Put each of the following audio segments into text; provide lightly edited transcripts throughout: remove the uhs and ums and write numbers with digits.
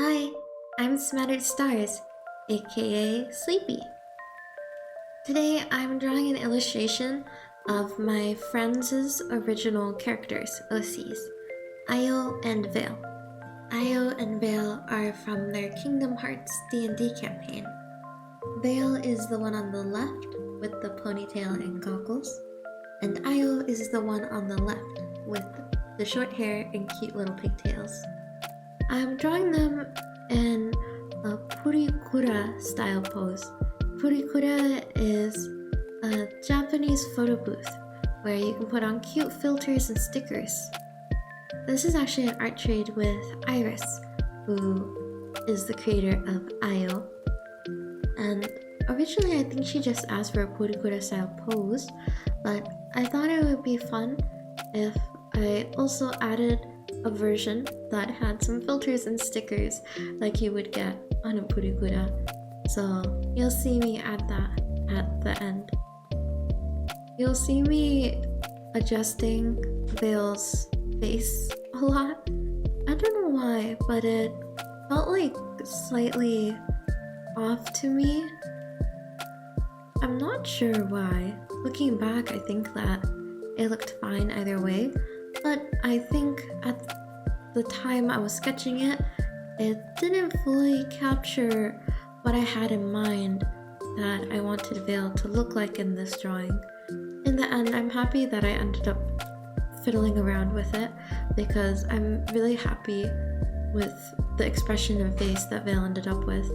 Hi, I'm Smattered Stars, aka Sleepy. Today I'm drawing an illustration of my friends' original characters, OCs, Io and Vale. Io and Vale are from their Kingdom Hearts D&D campaign. Vale is the one on the left with the ponytail and goggles, and Io is the one on the left with the short hair and cute little pigtails. I'm drawing them in a Purikura style pose. Purikura is a Japanese photo booth where you can put on cute filters and stickers. This is actually an art trade with Iris, who is the creator of Io. And originally I think she just asked for a Purikura style pose, but I thought it would be fun if I also added a version that had some filters and stickers like you would get on a Purikura. So you'll see me add that at the end. You'll see me adjusting Vale's face a lot. I don't know why, but it felt like slightly off to me. I'm not sure why. Looking back, I think that it looked fine either way. But I think at the time I was sketching it, it didn't fully capture what I had in mind that I wanted Vale to look like in this drawing. In the end, I'm happy that I ended up fiddling around with it because I'm really happy with the expression and face that Vale ended up with,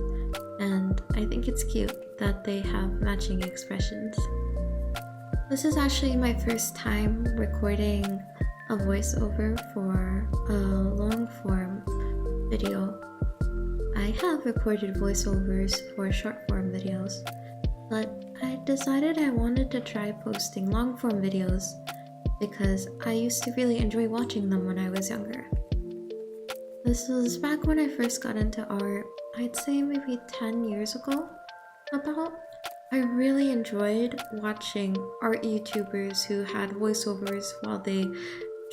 and I think it's cute that they have matching expressions. This is actually my first time recording a voiceover for a long form video. I have recorded voiceovers for short form videos, but I decided I wanted to try posting long form videos because I used to really enjoy watching them when I was younger. This was back when I first got into art, I'd say maybe 10 years ago about. I really enjoyed watching art YouTubers who had voiceovers while they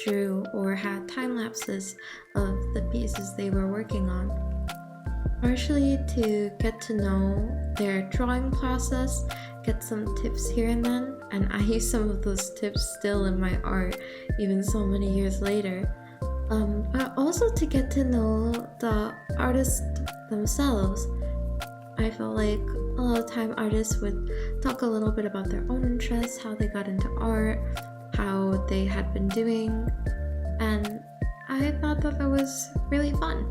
drew or had time lapses of the pieces they were working on. Partially to get to know their drawing process, get some tips here and then, and I use some of those tips still in my art even so many years later. But also to get to know the artists themselves. I felt like a lot of time artists would talk a little bit about their own interests, how they got into art, how they had been doing, and I thought that was really fun.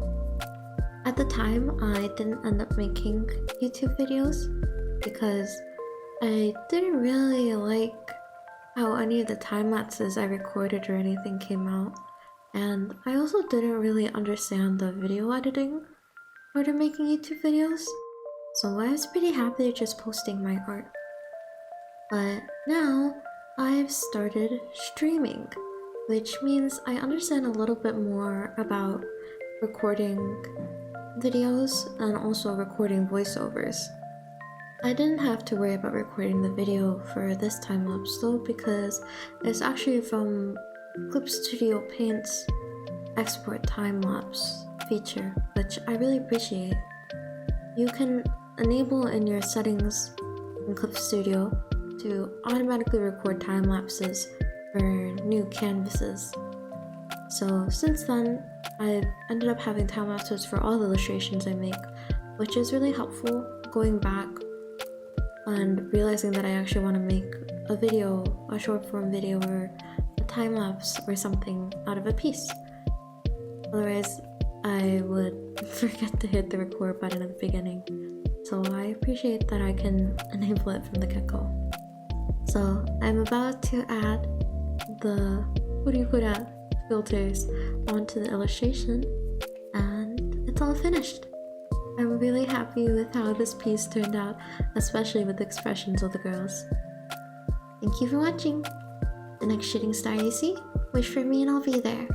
At the time, I didn't end up making YouTube videos because I didn't really like how any of the time lapses I recorded or anything came out, and I also didn't really understand the video editing part of making YouTube videos, so I was pretty happy just posting my art. But now, I've started streaming, which means I understand a little bit more about recording videos and also recording voiceovers. I didn't have to worry about recording the video for this time lapse though because it's actually from Clip Studio Paint's export time lapse feature, which I really appreciate. You can enable in your settings in Clip Studio to automatically record time lapses for new canvases. So since then, I've ended up having time lapses for all the illustrations I make, which is really helpful going back and realizing that I actually want to make a video, a short form video or a time lapse or something out of a piece. Otherwise, I would forget to hit the record button at the beginning. So I appreciate that I can enable it from the get-go. So I'm about to add the Purikura filters onto the illustration and it's all finished. I'm really happy with how this piece turned out, especially with the expressions of the girls. Thank you for watching. The next shooting star you see, wish for me and I'll be there.